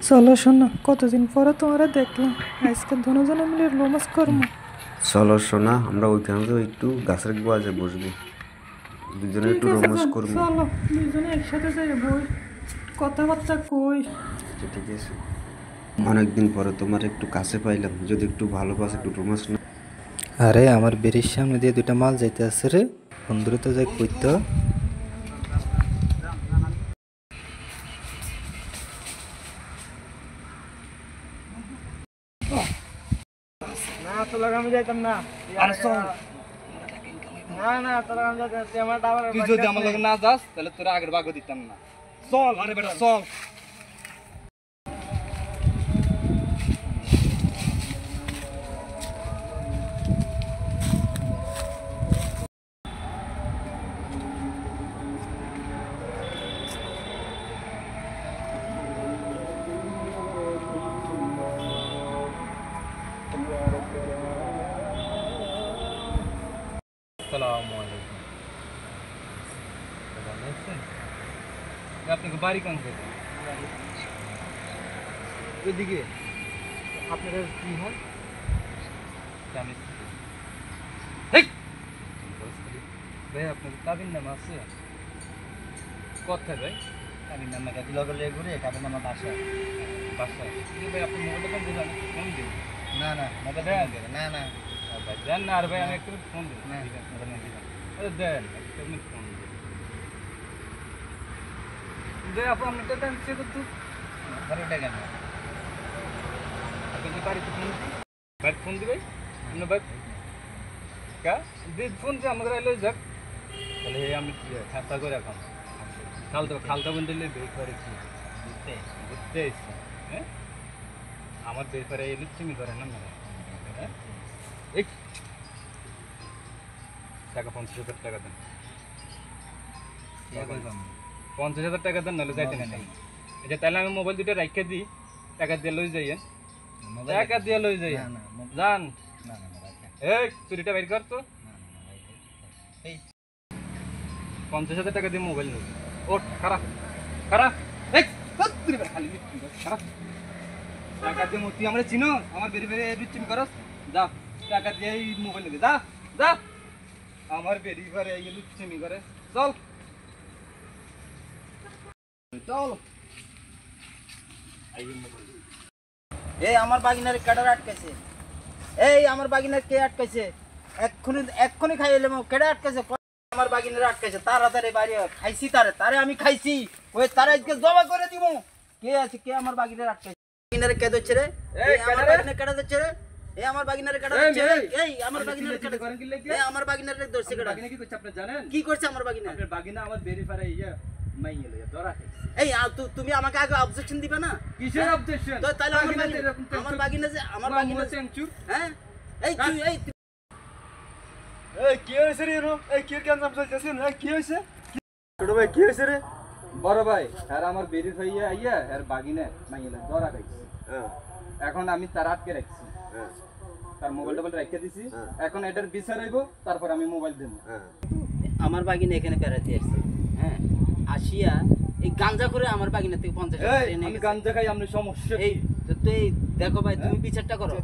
চলো শোনা, কতদিন পরে তোমরা দেখলাম, আজকে দুজনে মিলে রোমান্স করবো। চলো সোনা, আমরা ওইখানে তো একটু গাছের গোয়াজে বসবো, দুজনে ঠিক একটু আছে রোমান্স করবো। চলো দুজনে একসাথে যাই বই, কথাবার্তা কই। আচ্ছা ঠিক আছে। অনেকদিন পরে তোমার একটু কাছে পাইলাম, যদি একটু ভালোবাসে একটু রোমান্স না। আরে আমার বেরির সামনে দিয়ে দুইটা মাল যাইতে আছে রে, বন্ধুরে তো যাই কইতো। না তোলা আমি যাইতাম না। না না তোলা আমি যাইতাম না, তুই আমার টাওয়ার তুই যদি আমার লগে না যাস তাহলে তোরা আগের ভাগও দিতাম না। চল আরে বেটা চল। আপনাকে বাড়ি কান থেকে ওইদিকে আপনার কি হয়? ভাই আপনার কাবিন নাম আছে? কোথায় ভাই? কাবিন নাম গাদি লগলে ঘুরে কাবিন নাম বাসা বাসা। ভাই আপনি মোবাইলটা কোন দিবেন? ফোন দিন। না না মোবাইল দেন না না ভাই দেন না। আর ভাই আমি একটু ফোন দিন। না মোবাইল না দিবেন। আরে দেন একটু ফোন দিন। দে আপনি তো দেন সে তো বারো টাকা না। আপনি কি বাড়িতে ফোন ভাই ফোন দিবে? আপনি ভাই কা দিন ফোন যে আমাদের এলো যাক তাহলে আমি খাতা করে রাখাম। খালতা বন্ধুলে বের করে কি ঘুরতে ঘুরতে এসছি। হ্যাঁ আমার বেপারে এলো তুমি করে না না। হ্যাঁ এই টাকা 50,000 টাকা দেন। 50,000 টাকা দেন নাহলে যাইতে না। এটা তাহলে আমি মোবাইল দুটো রাখে দিই, টাকা দিয়ে লই যাই। টাকা দিয়ে লই যাই জান। এই চুরিটা বের কর তো। 50,000 টাকা দিয়ে মোবাইল নেব। ওঠ খারাপ খারাপ খালি খারাপ টাকা দিয়ে তুই আমরা চিনো আমার বেরি বেরি বিচ্ছিন করস। যা টাকা দিয়ে এই মোবাইল নেবে। যা যা আমার বেরি বেরি এই লুচ্ছিমি করে। চল চল। এই আমার বাগিনার কেডার আটকাইছে। এই আমার বাগিনার কে আটকাইছে? এক্ষুনি খাই এলাম। কেডা আটকাইছে? আমার বাগিনার আটকাইছে। তাড়াতাড়ি বাড়ি খাইছি। তারে আমি খাইছি। ওই তারা আজকে জমা করে দিব। কে আছে? কে আমার বাগিনার আটকাইছে? বাগিনারে কে ধরছে রে? এই আমার বাগিনার কেডা ধরছে রে? এই আমার বাগিনারে কেডা ধরছে রে? এই আমার বাগিনারে কেডা করেন কি লাগে? এই আমার বাগিনারে ধরছে কেডা? বাগিনা কি করছে আপনি জানেন? কি করছে আমার বাগিনা? আপনার বাগিনা আমার বেরি পারে ইয়া মাইয়ে লইয়া ধরা খাইছে। এই তুমি আমাকে আগে অবজেকশন দিবে না? কিসের অবজেকশন? তো তাহলে আমার বাগিনা যে আমার বাগিনা চেংচুর। হ্যাঁ এই তুই এই এই কি হইছে রে? এই কি কেন নাম চলতেছে না? কি হইছে? ছোট ভাই কি হইছে রে? বড় ভাই আর আমার বেরি ভাইয়া আইয়া আর বাগিনা মাইয়ে লইয়া ধরা খাইছে। এখন আমি তার আটকে রাখছি। তার মোবাইল রেখে দিছি। এখন এটার বিচার হইব, তারপর আমি মোবাইল দেব। আমার বাগিনা এখানে বেড়াতে আসছে। হ্যাঁ আসিয়া এই গাঞ্জা করে আমার বাগিনা থেকে 50,000 টাকা নিয়ে আমি গেছে। গাঞ্জা খাই, আমরা সমস্যা এই তো এই দেখো ভাই তুমি বিচারটা করো।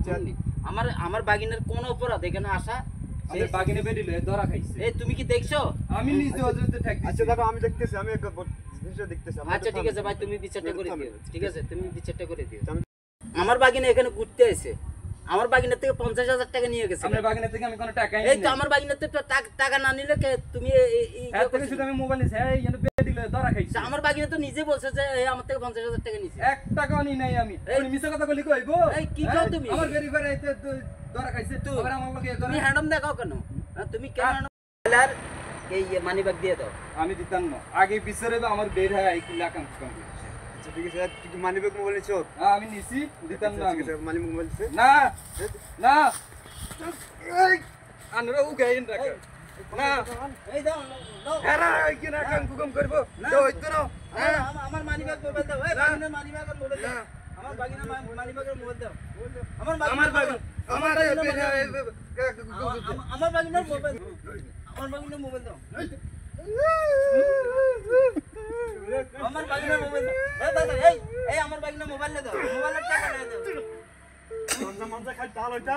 আমার বাগিনার কোন অপরাধ এখানে আসা? আমাদের বাগিনা বেরি লইয়া ধরা খাইছে। এই তুমি কি দেখছো? আমি নিজে অজুতে ঠেক দিছি। আচ্ছা দেখো আমি দেখতেছি, আমি একটা জিনিসটা দেখতেছি। আচ্ছা ঠিক আছে ভাই তুমি বিচারটা করে দিও। ঠিক আছে তুমি বিচারটা করে দিও। আমার বাগিনা এখানে ঘুরতে আসে। আমার বাগিনা থেকে 50,000 টাকা নিয়ে গেছে। আমার বাগিনা থেকে আমি কোনো টাকা এই তো আমার বাগিনা থেকে টাকা না নিলে তুমি এর থেকে শুধু আমি মোবাইল নিছি। এই এনে বেরি লইয়া ধরা খাইছে। আমার বাগিনা তো নিজে বলছে যে আমার থেকে 50,000 টাকা নিছে। 1 টাকাও নি নাই আমি। ওই মিছা কথা কইলি কইব? এই কি কও তুমি? আমার বেরি বেরি আইতে ধরা খাইছে। আবার আমার লগে তুমি হ্যান্ডম দেখাও কেন? তুমি কেন আর এই মানি ব্যাগ দিয়ে দাও। আমি দিতাম না। আগে বিচারে আমার বের হয় এই লাকাম কম। আচ্ছা ঠিক আছে, তুই কি মানি ব্যাগ মোবাইল নিছো? আমি নিছি, দিতাম না। আমি মানি মোবাইল দিছে না না এই আনরা উগাইন রাখ না। এই দাও দাও। এরা কি না কাম কুকম করব? তো হইতো না। আমার মানি ব্যাগ মোবাইল দাও। এই বাগিনা মানি ব্যাগ আর মোবাইল দাও। আমার বাগিনা মানি ব্যাগ আর মোবাইল দাও। আমার বাগিনা আমার বাগিনা আমার বাগিনার মোবাইল আমার বাগিনার মোবাইল দাও। আমার বাগিনার মোবাইল এই আমার বাগিনার মোবাইল দাও মোবাইলের টাকা দাও মঞ্জা খাই ডাল ওইটা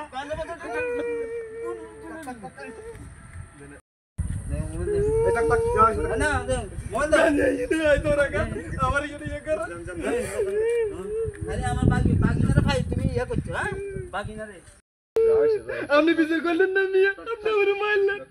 এটা টাক না মোবাইল দাও আরে আমার বাগিনারে ভাই তুমি ইয়া করছো হ্যাঁ বাগিনারে আপনি বিচার করলেন না মিয়া আপনি আমার মারলেন